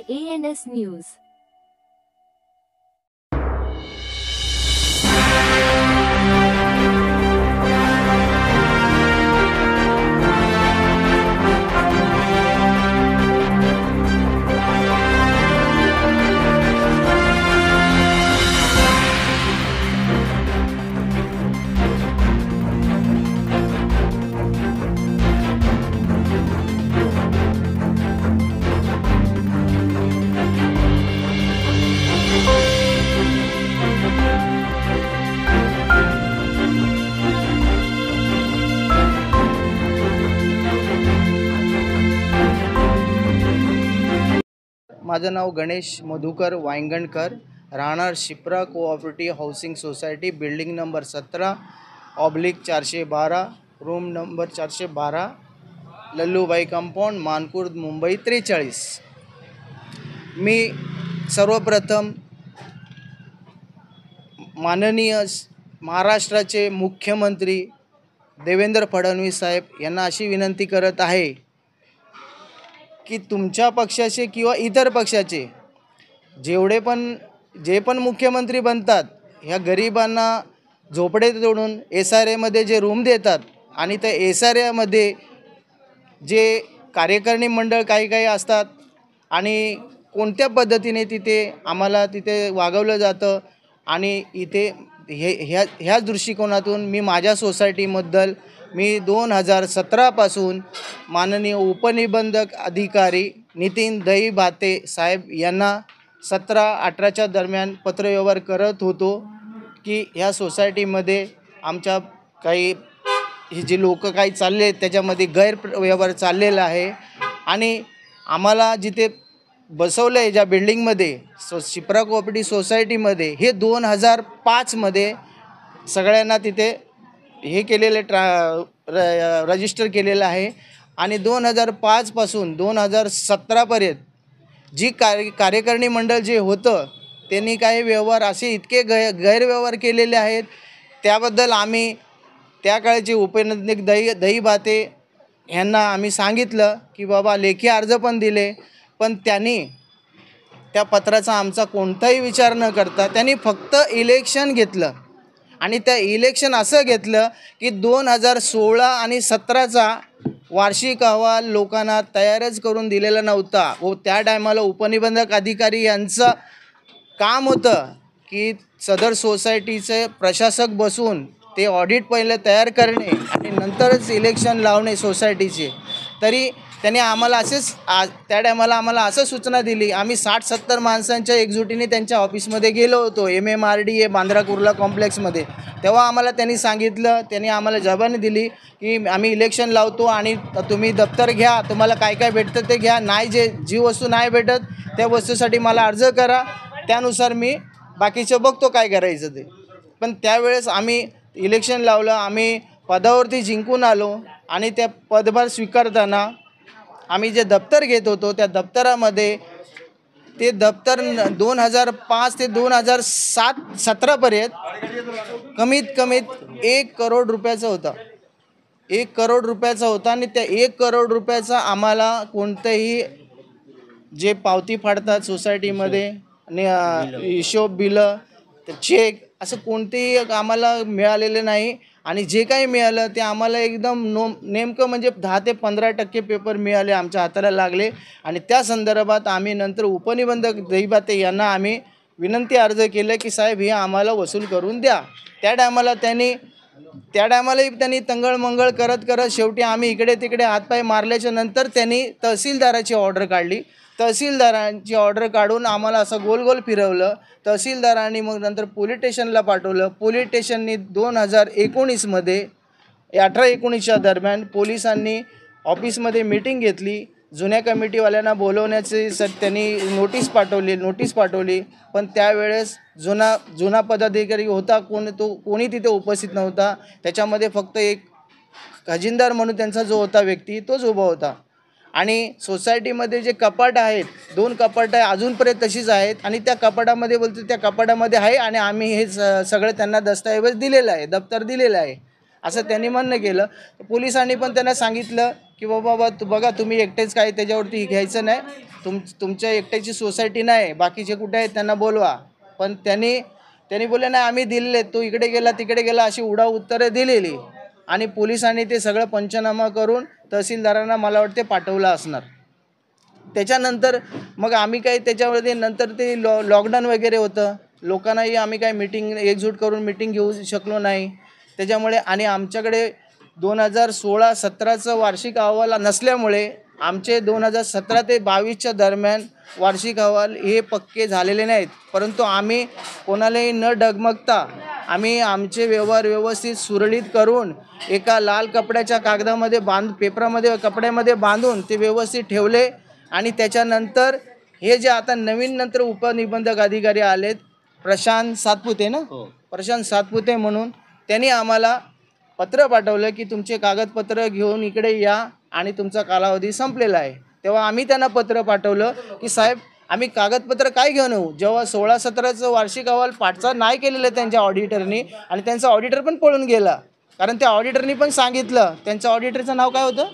ANS News. माझं नाव गणेश मधुकर वांगणकर, राहणार Shipra cooperative housing society, building number 17/412, room number 412, Lallubhai compound, Mankhurd, Mumbai 43. मी सर्वप्रथम माननीय महाराष्ट्राचे मुख्यमंत्री देवेंद्र फडणवीस साहेब यांना अशी विनंती करत आहे की तुमच्या पक्षाचे किंवा इतर पक्षाचे जे पण मुख्यमंत्री बनतात, ह्या गरिबांना झोपडे तोडून SRAमध्ये जे रूम देतात आणि त्या SRAमध्ये जे कार्यकारिणी मंडळ काही असतात आणि कोणत्या पद्धतीने तिथे आम्हाला तिथे वागवलं जातं आणि इथे ह्याच दृष्टिकोनातून मी माझ्या सोसायटीबद्दल मी 2017पासून माननीय उपनिबंधक अधिकारी नितीन दहीबाते साहेब यांना 17-18च्या दरम्यान पत्रव्यवहार करत होतो की ह्या सोसायटीमध्ये आमच्या काही हे जे लोक काही चालले त्याच्यामध्ये गैरव्यवहार चाललेला आहे आणि आम्हाला जिथे बसवलं आहे ज्या बिल्डिंगमध्ये शिप्रा कोऑपरेटिव्ह सोसायटीमध्ये हे 2005मध्ये सगळ्यांना तिथे हे केलेले रजिस्टर केलेलं आहे आणि 2005पासून 2017पर्यंत जी कार्यकारिणी मंडळ जे होतं त्यांनी काही व्यवहार असे इतके गैरव्यवहार केलेले आहेत. त्याबद्दल आम्ही त्या काळचे उपनिबंधक दहीबाते यांना आम्ही सांगितलं की बाबा लेखी अर्ज पण दिले, पण त्यांनी त्या पत्राचा आमचा कोणताही विचार न करता त्यांनी फक्त इलेक्शन घेतलं आणि त्या इलेक्शन असं घेतलं की 2016 आणि 17चा वार्षिक अहवाल लोकांना तयारच करून दिलेला नव्हता व त्या टायमाला उपनिबंधक अधिकारी यांचं काम होतं की सदर सोसायटीचे प्रशासक बसून ते ऑडिट पहिले तयार करणे आणि नंतरच इलेक्शन लावणे सोसायटीचे. तरी त्यांनी आम्हाला त्या टायमाला आम्हाला असं सूचना दिली. आम्ही 60-70 माणसांच्या एकजुटीने त्यांच्या ऑफिसमध्ये गेलो होतो MMRDA बांद्रा कुर्ला कॉम्प्लेक्समध्ये. तेव्हा आम्हाला त्यांनी सांगितलं, त्यांनी आम्हाला जबानी दिली की आम्ही इलेक्शन लावतो आणि तुम्ही दप्तर घ्या, तुम्हाला काय काय भेटतं ते घ्या, नाही जी वस्तू नाही भेटत त्या वस्तूसाठी मला अर्ज करा, त्यानुसार मी बाकीचं बघतो काय करायचं ते. पण त्यावेळेस आम्ही इलेक्शन लावलं, आम्ही पदावरती जिंकून आलो आणि त्या पदभार स्वीकारताना आम्ही जे दप्तर घेत होतो त्या दप्तरामध्ये ते दप्तर 2005 ते 2017पर्यंत कमीत 1 करोड रुपयाचा होता. 1 करोड रुपयाचा होता आणि त्या 1 करोड रुपयाचा आम्हाला कोणतंही जे पावती फाडतात सोसायटीमध्ये आणि हिशोब बिलं चेक असं कोणतेही आम्हाला मिळालेले नाही आणि जे काही मिळालं ते आम्हाला एकदम नेमकं म्हणजे 10 ते 15% पेपर मिळाले, आमच्या हाताला लागले आणि त्या संदर्भात आम्ही नंतर उपनिबंधक दहीबाते यांना आम्ही विनंती अर्ज केलं की साहेब हे आम्हाला वसूल करून द्या. त्या टायमालाही त्यांनी तंगळमंगळ करत शेवटी आम्ही इकडे तिकडे हातपाय मारल्याच्या नंतर त्यांनी तहसीलदाराची ऑर्डर काढली. तहसीलदारांची ऑर्डर काढून आम्हाला असं गोल फिरवलं. तहसीलदारांनी मग नंतर पोलीस स्टेशनला पाठवलं. पोलीस स्टेशननी 2019मध्ये 18-19च्या दरम्यान पोलिसांनी ऑफिसमध्ये मीटिंग घेतली. जुन्या कमिटीवाल्यांना बोलवण्याची त्यांनी नोटीस पाठवली. पण त्यावेळेस जुना पदाधिकारी होता कोणी तिथे उपस्थित नव्हता. त्याच्यामध्ये फक्त एक खजिनदार म्हणून त्यांचा जो होता व्यक्ती तोच उभा होता. आणि सोसायटीमध्ये जे कपाट आहेत 2 कपाट अजूनपर्यंत तशीच आहेत आणि त्या कपाटामध्ये बोलते त्या कपाटामध्ये आहे आणि आम्ही हे सगळं त्यांना दस्तऐवज दिलेलं आहे, दप्तर दिलेलं आहे असं त्यांनी म्हणणं केलं. पोलिसांनी पण त्यांना सांगितलं की बाबा बघा तुम्ही एकटेच काय त्याच्यावरती घ्यायचं नाही, तुमच्या एकट्याची सोसायटी नाही, बाकीचे कुठे आहेत त्यांना बोलवा. पण त्यांनी बोलले नाही आम्ही दिलेले, तू इकडे गेला तिकडे गेला अशी उडा उत्तरं दिलेली. आणि पोलिसांनी ते सगळं पंचनामा करून तहसीलदारांना मला वाटते पाठवलं असणार. त्याच्यानंतर मग आम्ही काही त्याच्यामध्ये नंतर ते लॉकडाऊन वगैरे होतं, लोकांनाही आम्ही काही मीटिंग एकजूट करून मीटिंग घेऊ शकलो नाही. त्याच्यामुळे आणि आमच्याकडे 2016-17चं वार्षिक अहवाल नसल्यामुळे आमचे 2017 ते 22च्या दरम्यान वार्षिक अहवाल हे पक्के झालेले नाहीत. परंतु आम्ही कोणालाही न डगमगता आम्ही आमचे व्यवहार व्यवस्थित सुरळीत करून एका लाल कपड्याच्या कागदामध्ये पेपरामध्ये कपड्यामध्ये बांधून ते व्यवस्थित ठेवले. आणि त्याच्यानंतर हे जे आता नवीन नंतर उपनिबंधक अधिकारी आलेत, प्रशांत सातपुते ना, प्रशांत सातपुते म्हणून, त्यांनी आम्हाला पत्र पाठवलं की तुमचे कागदपत्र घेऊन इकडे या आणि तुमचा कालावधी संपलेला आहे. तेव्हा आम्ही त्यांना पत्र पाठवलं की साहेब आम्ही कागदपत्र काय घेऊन येऊ, जेव्हा 16-17चं वार्षिक अहवाल पाठचा नाही केलेलं त्यांच्या ऑडिटरनी आणि त्यांचा ऑडिटर पण पळून गेला. कारण त्या ऑडिटरनी पण सांगितलं, त्यांच्या ऑडिटरचं नाव काय होतं,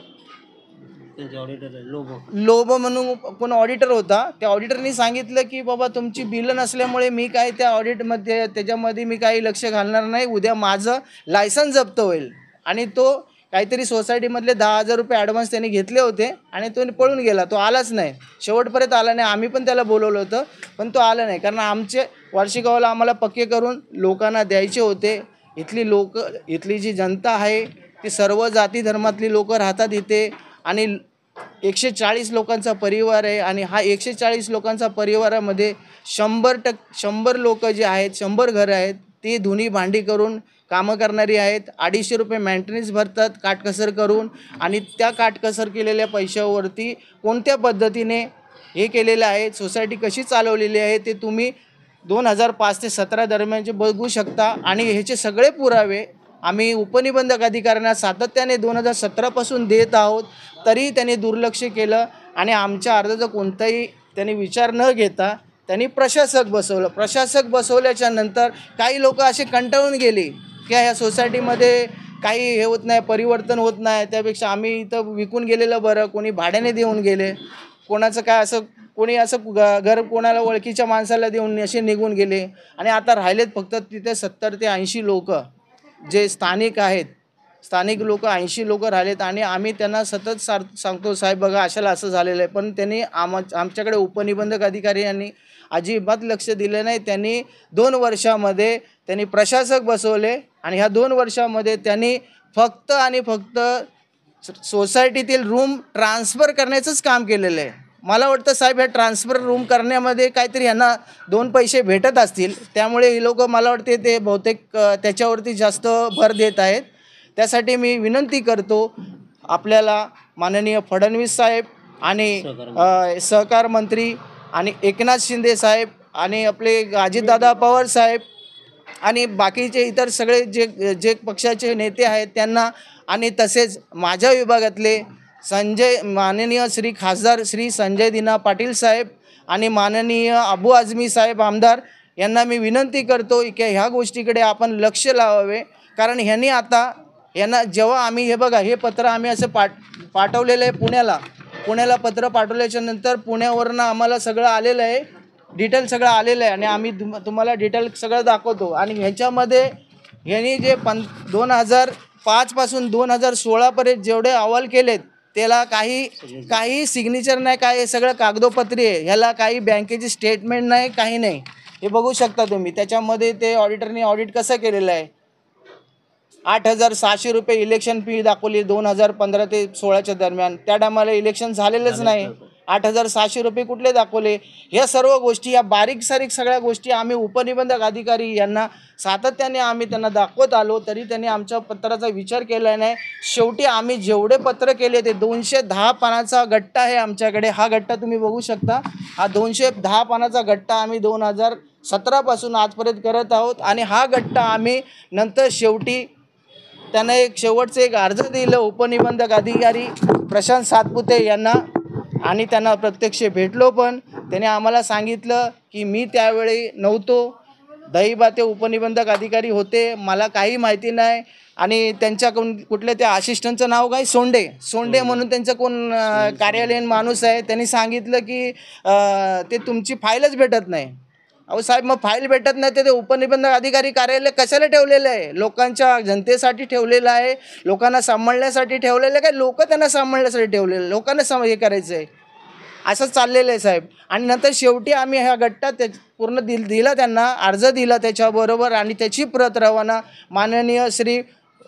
लोबो म्हणून कोण ऑडिटर होता, त्या ऑडिटरनी सांगितलं की बाबा तुमची बिलं नसल्यामुळे मी काय त्या ऑडिटमध्ये त्याच्यामध्ये मी काही लक्ष घालणार नाही, उद्या माझं लायसन्स जप्त होईल. आणि तो काहीतरी सोसायटीमधले 10,000 रुपये ॲडव्हान्स त्यांनी घेतले होते आणि तो पळून गेला, तो आलाच नाही, शेवटपर्यंत आला नाही. आम्ही पण त्याला बोलवलं होतं पण तो आला नाही, कारण आमचे वार्षिक अहवाल आम्हाला पक्के करून लोकांना द्यायचे होते. इथली जी जनता आहे ती सर्व जाती धर्मातली लोकं राहतात इथे आणि 140 लोकांचा परिवार आहे. आणि हा 140 लोकांचा परिवारामध्ये 100 लोक जे आहेत, 100 घरं आहेत, ती धुणी भांडी करून कामं करणारी आहेत. 250 रुपये मेंटेनन्स भरतात काटकसर करून. आणि त्या काटकसर केलेल्या पैशावरती कोणत्या पद्धतीने हे केलेलं आहे, सोसायटी कशी चालवलेली आहे, ते तुम्ही 2005 ते 17 दरम्यानचे बघू शकता. आणि ह्याचे सगळे पुरावे आम्ही उपनिबंधक अधिकाऱ्यांना सातत्याने 2017पासून देत आहोत, तरी त्यांनी दुर्लक्ष केलं. आणि आमच्या अर्जाचा कोणताही त्यांनी विचार न घेता त्यांनी प्रशासक बसवलं. प्रशासक बसवल्याच्या नंतर काही लोक असे कंटाळून गेले की ह्या सोसायटीमध्ये काही हे होत नाही, परिवर्तन होत नाही, त्यापेक्षा आम्ही इथं विकून गेलेलं बरं, कोणी भाड्याने देऊन गेले, कोणाचं काय असं कोणी असं घर कोणाला ओळखीच्या माणसाला देऊन असे निघून गेले. आणि आता राहिलेत फक्त तिथे 70 ते 80 लोक जे स्थानिक आहेत, स्थानिक लोक 80 लोक राहिलेत. आणि आम्ही त्यांना सतत सांगतो साहेब बघा अशाला असं झालेलं आहे, पण त्यांनी आमच्याकडे उपनिबंधक अधिकारी यांनी अजिबात लक्ष दिलं नाही. त्यांनी 2 वर्षामध्ये त्यांनी प्रशासक बसवले आणि ह्या 2 वर्षामध्ये त्यांनी फक्त आणि फक्त सोसायटीतील रूम ट्रान्सफर करण्याचंच काम केलेलं आहे. मला वाटतं साहेब ह्या ट्रान्सफर रूम करण्यामध्ये काहीतरी यांना 2 पैसे भेटत असतील, त्यामुळे ही लोक मला वाटते ते बहुतेक त्याच्यावरती जास्त भर देत आहेत. त्यासाठी मी विनंती करतो आपल्याला माननीय फडणवीस साहेब आणि सहकार मंत्री आणि एकनाथ शिंदे साहेब आणि आपले अजितदादा पवार साहेब आणि बाकीचे इतर सगळे जे पक्षाचे नेते आहेत त्यांना, आणि तसेच माझ्या विभागातले माननीय श्री खासदार श्री संजय दिना पाटील साहेब आणि माननीय अबू आझमी साहेब आमदार यांना मी विनंती करतो की ह्या गोष्टीकडे आपण लक्ष लावावे. कारण यांना जेव्हा आम्ही हे बघा हे पत्र आम्ही असं पाठवलेलं आहे पुण्याला पत्र पाठवल्याच्या नंतर पुण्यावरनं आम्हाला सगळं आलेलं आहे, डिटेल सगळं आलेलं आहे आणि आम्ही तुम्हाला डिटेल सगळं दाखवतो. आणि ह्याच्यामध्ये यांनी जे 2005 पासून 2016पर्यंत जेवढे अहवाल केलेत त्याला काही सिग्नेचर नाही, काय सगळं कागदोपत्री आहे, ह्याला काही बँकेची स्टेटमेंट नाही, काही नाही. हे बघू शकता तुम्ही. त्याच्यामध्ये ते ऑडिटरनी ऑडिट कसं केलेलं आहे. 8,600 रुपये इलेक्शन फी दाखवली 2015 ते 16च्या दरम्यान, त्या टायमाला इलेक्शन झालेलंच नाही. 8,600 रुपये कुठले दाखवले. ह्या सर्व गोष्टी, या बारीक सारीक सगळ्या गोष्टी आम्ही उपनिबंधक अधिकारी यांना सातत्याने आम्ही त्यांना दाखवत आलो, तरी त्यांनी आमच्या पत्राचा विचार केला नाही. शेवटी आम्ही जेवढे पत्र केले ते 210 पानाचा गट्टा आहे आमच्याकडे. हा गट्टा तुम्ही बघू शकता. हा 210 पानाचा गट्टा आम्ही 2017पासून आजपर्यंत करत आहोत. आणि हा गट्टा आम्ही नंतर शेवटी त्यांना शेवटचं एक अर्ज दिलं उपनिबंधक अधिकारी प्रशांत सातपुते यांना, आणि त्यांना प्रत्यक्ष भेटलो. पण त्याने आम्हाला सांगितलं की मी त्यावेळी नव्हतो, दहिबाते उपनिबंधक अधिकारी होते, मला काही माहिती नाही. आणि त्यांच्या कुठल्या त्या असिस्टंटचं नाव काय, सोंडे म्हणून त्यांचं कोण कार्यालयीन माणूस आहे. त्यांनी सांगितलं की ते तुमची फाईलच भेटत नाही. अहो साहेब, मग फाईल भेटत नाही ते उपनिबंधक अधिकारी कार्यालय कशाला ठेवलेलं आहे? लोकांच्या जनतेसाठी ठेवलेलं आहे, लोकांना सांभाळण्यासाठी ठेवलेलं आहे, काय लोक त्यांना सांभाळण्यासाठी ठेवलेलं, लोकांना हे करायचं आहे, असं चाललेलं आहे साहेब. आणि नंतर शेवटी आम्ही ह्या गट्टा पूर्ण दिला, त्यांना अर्ज दिला त्याच्याबरोबर, आणि त्याची प्रत रवाना माननीय श्री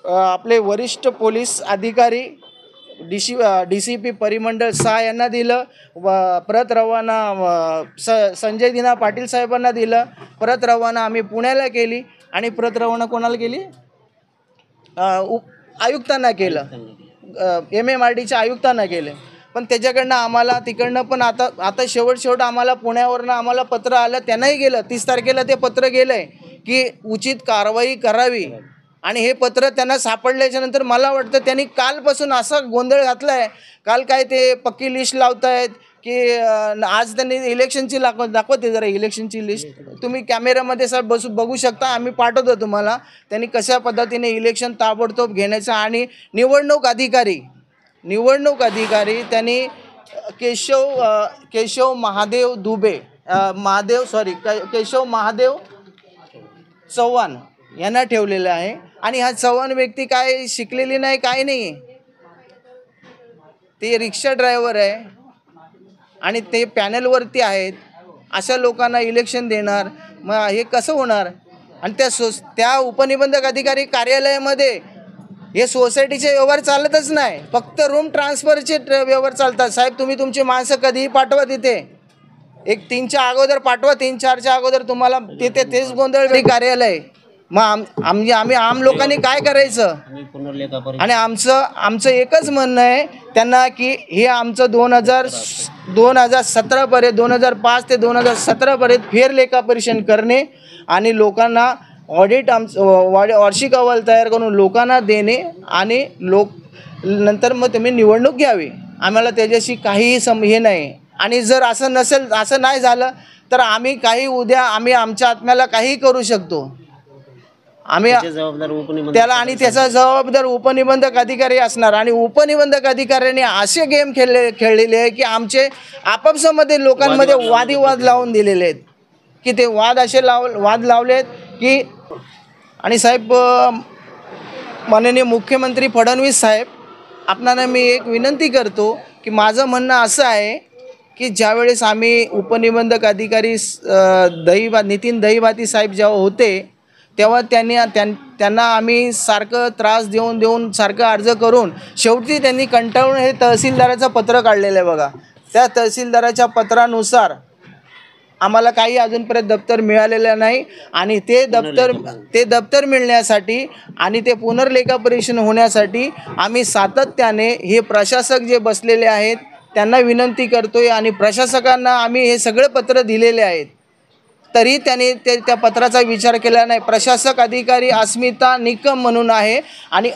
आपले वरिष्ठ पोलीस अधिकारी DCP परिमंडळ 6 यांना दिलं. प्रत रवाना संजय दिना पाटील साहेबांना दिलं. प्रत रवाना आम्ही पुण्याला केली, आणि प्रत रवाना कोणाला केली? आयुक्तांना केलं, MMRDच्या आयुक्तांना केले. पण त्याच्याकडनं आम्हाला तिकडनं पण आता शेवट आम्हाला पुण्यावरनं आम्हाला पत्र आलं, त्यांनाही गेलं 30 तारखेला ते पत्र गेलं आहे की उचित कारवाई करावी. आणि हे पत्र त्यांना सापडल्याच्यानंतर मला वाटतं त्यांनी कालपासून असा गोंधळ घातला आहे. काल काय ते पक्की लिस्ट लावत आहेत की आज त्यांनी इलेक्शनची दाखवते जरा इलेक्शनची लिस्ट, तुम्ही कॅमेऱ्यामध्ये साहेब बघू शकता, आम्ही पाठवतो तुम्हाला. त्यांनी कशा पद्धतीने इलेक्शन ताबडतोब घेण्याचं, आणि निवडणूक अधिकारी त्यांनी केशव महादेव चव्हाण यांना ठेवलेलं आहे. आणि हा चव्हाण व्यक्ती काय शिकलेली नाही, काय नाही, ते रिक्षा ड्रायव्हर आहे आणि ते पॅनलवरती आहेत. अशा लोकांना इलेक्शन देणार, मग हे कसं होणार? आणि त्या उपनिबंधक अधिकारी कार्यालयामध्ये हे सोसायटीचे व्यवहार चालतच नाही, फक्त रूम ट्रान्सफरचे व्यवहार चालतात. साहेब, तुम्ही तुमची माणसं कधीही पाठवा तिथे, एक 3च्या अगोदर पाठवा, 3-4च्या अगोदर तुम्हाला तिथे तेच गोंधळ कार्यालय. मग आम्ही आम लोकांनी काय करायचं? आणि आमचं एकच म्हणणं आहे त्यांना की हे आमचं 2017 पर्यंत 2005 ते 2017 पर्यंत फेरलेखापरीक्षण करणे आणि लोकांना वार्षिक अहवाल तयार करून लोकांना देणे, आणि नंतर मग तुम्ही निवडणूक घ्यावी. आम्हाला त्याच्याशी काहीही हे नाही. आणि जर असं नाही झालं तर आम्ही आमच्या आत्म्याला काही करू शकतो त्याला, आणि त्याचा जबाबदार उपनिबंधक अधिकारी असणार. आणि उपनिबंधक अधिकाऱ्यांनी असे गेम खेळलेले आहे की आमचे आपापसामध्ये लोकांमध्ये वादिवाद लावून दिलेले आहेत की ते वाद लावलेत की. आणि साहेब, माननीय मुख्यमंत्री फडणवीस साहेब, आपणाला मी एक विनंती करतो की माझं म्हणणं असं आहे की ज्यावेळेस आम्ही उपनिबंधक अधिकारी नितीन दहिबाती साहेब जेव्हा होते तेव्हा त्यांना आम्ही सारखं त्रास देऊन सारखं अर्ज करून शेवटी त्यांनी कंटाळून हे तहसीलदाराचं पत्र काढलेलं आहे बघा. त्या तहसीलदाराच्या पत्रानुसार आम्हाला काही अजूनपर्यंत दप्तर मिळालेलं नाही. आणि ते दप्तर मिळण्यासाठी आणि ते पुनर्लेखापरीक्षण होण्यासाठी आम्ही सातत्याने हे प्रशासक जे बसलेले आहेत त्यांना विनंती करतोय. आणि प्रशासकांना आम्ही हे सगळे पत्र दिलेले आहेत, तरी त्यांनी त्या पत्राचा विचार केला नाही. प्रशासक अधिकारी अस्मिता निकम म्हणून आहे, आणि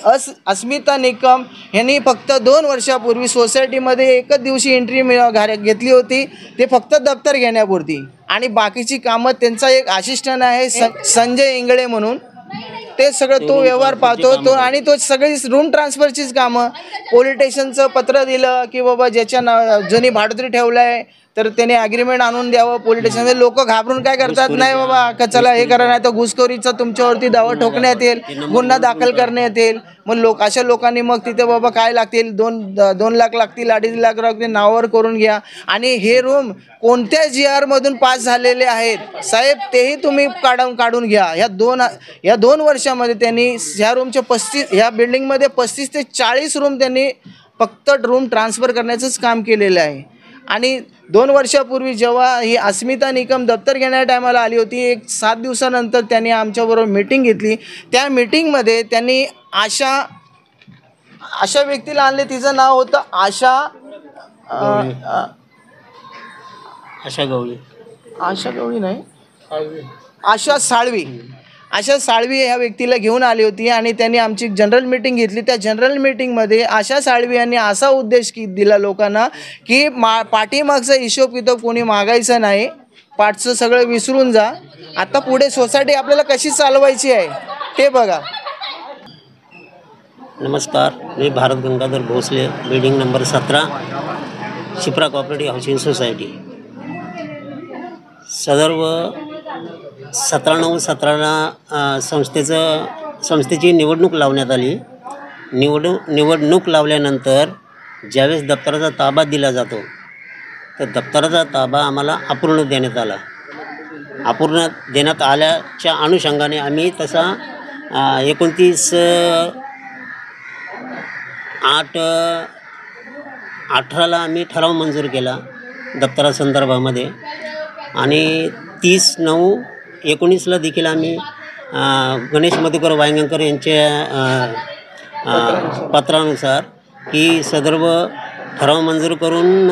अस्मिता निकम यांनी फक्त 2 वर्षापूर्वी सोसायटीमध्ये एकच दिवशी एंट्री घेतली होती, ते फक्त दप्तर घेण्यापुरती. आणि बाकीची कामं त्यांचा एक असिस्टंट आहे संजय इंगळे म्हणून, ते सगळं तो व्यवहार पाहतो. आणि तो सगळी रूम ट्रान्सफरचीच कामं. पोलीस स्टेशनचं पत्र दिलं की बाबा ज्यांनी भाडोत्री ठेवलं आहे तर त्याने ॲग्रीमेंट आणून द्यावं. पोलीस स्टेशनमध्ये लोक घाबरून काय करतात, नाही बाबा का चला हे करा, नाही तर घुसखोरीचा तुमच्यावरती दावा ठोकण्यात येईल, गुन्हा दाखल करण्यात येईल. मग अशा लोकांनी मग तिथे बाबा काय लागतील, 2 लाख लागतील, 2.5 लाख लागतील, नावावर करून घ्या. आणि हे रूम कोणत्या GR मधून पास झालेले आहेत साहेब, तेही तुम्ही काढून घ्या. या 2 वर्षामध्ये त्यांनी ह्या रूमचे ह्या बिल्डिंगमध्ये 35 ते 40 रूम त्यांनी फक्त रूम ट्रान्सफर करण्याचंच काम केलेलं आहे. आणि 2 वर्षापूर्वी जेव्हा ही अस्मिता निकम दप्तर घेण्याच्या टायमाला आली होती, एक 7 दिवसानंतर त्यांनी आमच्याबरोबर मीटिंग घेतली. त्या मीटिंगमध्ये त्यांनी आशा व्यक्तीला आणले, तिचं नाव होतं आशा साळवी ह्या व्यक्तीला घेऊन आली होती. आणि त्यांनी आमची जनरल मीटिंग घेतली. त्या जनरल मीटिंगमध्ये आशा साळवी यांनी असा उद्देश दिला लोकांना की पाठीमागचा हिशोब किताब कोणी मागायचं नाही, पाठचं सगळं विसरून जा. आता पुढे सोसायटी आपल्याला कशी चालवायची आहे ते बघा. नमस्कार, मी Bharat Gangadhar Bhosale, building number 17, Shipra cooperative housing society. सर्व 17/9/17ला संस्थेची निवडणूक लावण्यात आली. निवडणूक लावल्यानंतर ज्यावेळेस दप्तराचा ताबा दिला जातो तर दप्तराचा ताबा आम्हाला अपूर्ण देण्यात आला. अपूर्ण देण्यात आल्याच्या अनुषंगाने आम्ही तसा 29/8/18ला आम्ही ठराव मंजूर केला दप्तरासंदर्भामध्ये आणि 30/9/19ला देखील आम्ही गणेश मधुकर वायंगणकर यांच्या पत्रानुसार की सदर्भ ठराव मंजूर करून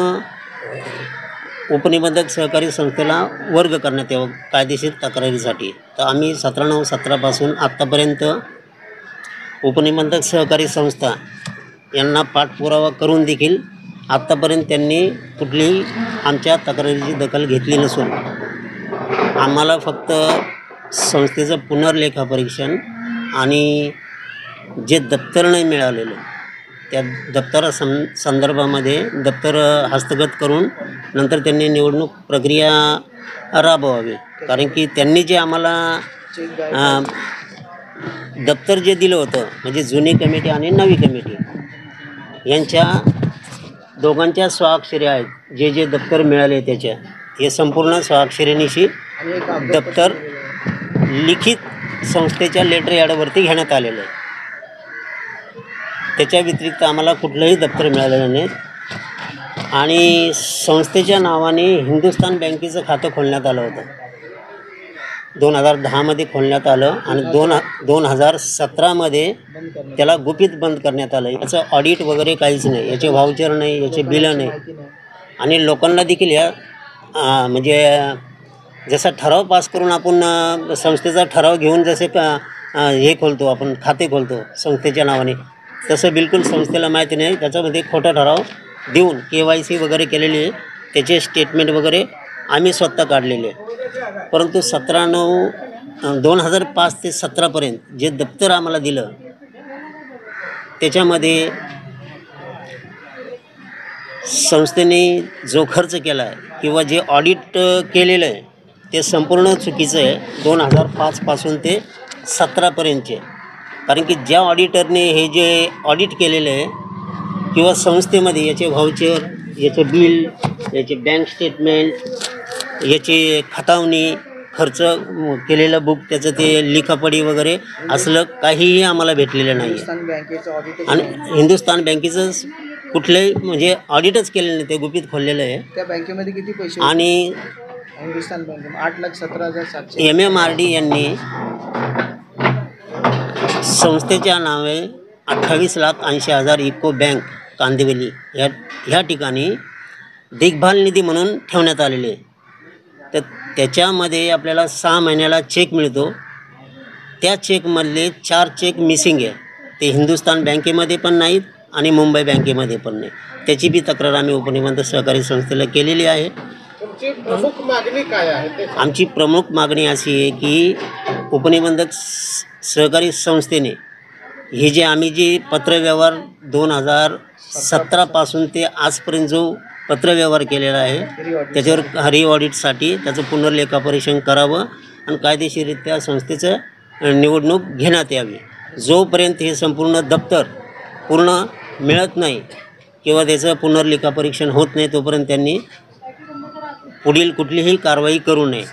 उपनिबंधक सहकारी संस्थेला वर्ग करण्यात यावं कायदेशीर तक्रारीसाठी. तर आम्ही 17/9/17पासून आत्तापर्यंत उपनिबंधक सहकारी संस्था यांना पाठपुरावा करून देखील आत्तापर्यंत त्यांनी कुठलीही आमच्या तक्रारीची दखल घेतली नसून आम्हाला फक्त संस्थेचं पुनर्लेखापरीक्षण आणि जे दप्तर नाही मिळालेलं त्या संदर्भामध्ये दप्तर हस्तगत करून नंतर त्यांनी निवडणूक प्रक्रिया राबवावी. कारण की त्यांनी जे आम्हाला दप्तर जे दिलं होतं म्हणजे जुनी कमिटी आणि नवी कमिटी यांच्या दोघांच्या स्वाक्षरी आहेत. जे दप्तर मिळाले त्याच्या हे संपूर्ण स्वाक्षरीनिशी दप्तर लिखित संस्थेच्या लेटर यार्डवरती घेण्यात आलेलं आहे. त्याच्या व्यतिरिक्त आम्हाला कुठलंही दप्तर मिळालेलं नाही. आणि संस्थेच्या नावाने हिंदुस्थान बँकेचं खातं खोलण्यात आलं होतं. 2010मध्ये खोलण्यात आलं आणि 2017मध्ये त्याला गुपित बंद करण्यात आलं. याचं ऑडिट वगैरे काहीच नाही, याचे व्हाउचर नाही, याचे बिलं नाही. आणि लोकांना देखील या म्हणजे जसा ठराव पास करून आपण संस्थेचा ठराव घेऊन जसे हे खोलतो आपण खाते खोलतो संस्थेच्या नावाने तसं बिलकुल संस्थेला माहिती नाही. त्याच्यामध्ये खोटा ठराव देऊन KYC वगैरे केलेली आहे. त्याचे स्टेटमेंट वगैरे आम्ही स्वतः काढलेले आहे. परंतु 17/9/2005 ते 17पर्यंत जे दप्तर आम्हाला दिलं त्याच्यामध्ये संस्थेने जो खर्च केला आहे किंवा जे ऑडिट केलेलं आहे ते संपूर्ण चुकीचं आहे. 2005पासून ते 17पर्यंतचे. कारण की ज्या ऑडिटरने हे जे ऑडिट केलेलं आहे किंवा संस्थेमध्ये याचे व्हाउचर, याचे बिल, याचे बँक स्टेटमेंट, याची खतावणी, खर्च केलेलं बुक, त्याचं ते लिखापडी वगैरे असलं काहीही आम्हाला भेटलेलं नाही. आणि हिंदुस्थान बँकेचं कुठलंही म्हणजे ऑडिटच केलेलं नाही, ते गुपित खोललेलं आहे. त्या बँकेमध्ये किती पैसे आणि हिंदुस्थान बँकेमध्ये 8,17,700 MMRD यांनी संस्थेच्या नावे 28,80,000 इको बँक कांदिवली ह्या ठिकाणी देखभाल निधी म्हणून ठेवण्यात आलेले आहे. तर त्याच्यामध्ये आपल्याला 6 महिन्याला चेक मिळतो. त्या चेकमधले 4 चेक मिसिंग आहे. ते हिंदुस्थान बँकेमध्ये पण नाहीत आणि मुंबई बँकेमध्ये पण नाही. त्याची बी तक्रार आम्ही उपनिबंधक सहकारी संस्थेला केलेली आहे. प्रमुख मागणी काय आहे? आमची प्रमुख मागणी अशी आहे की उपनिबंधक सहकारी संस्थेने हे जे आम्ही जे पत्रव्यवहार 2017पासून ते आजपर्यंत जो पत्रव्यवहार केलेला आहे त्याच्यावर रिऑडिटसाठी त्याचं पुनर्लेखापरीक्षण करावं आणि कायदेशीररित्या संस्थेचं निवडणूक घेण्यात यावी. जोपर्यंत हे संपूर्ण दप्तर पूर्ण मिळत नाही किंवा त्याचं पुनर्लेखापरीक्षण होत नाही तोपर्यंत त्यांनी पुढील कुठलीही कारवाई करू नये.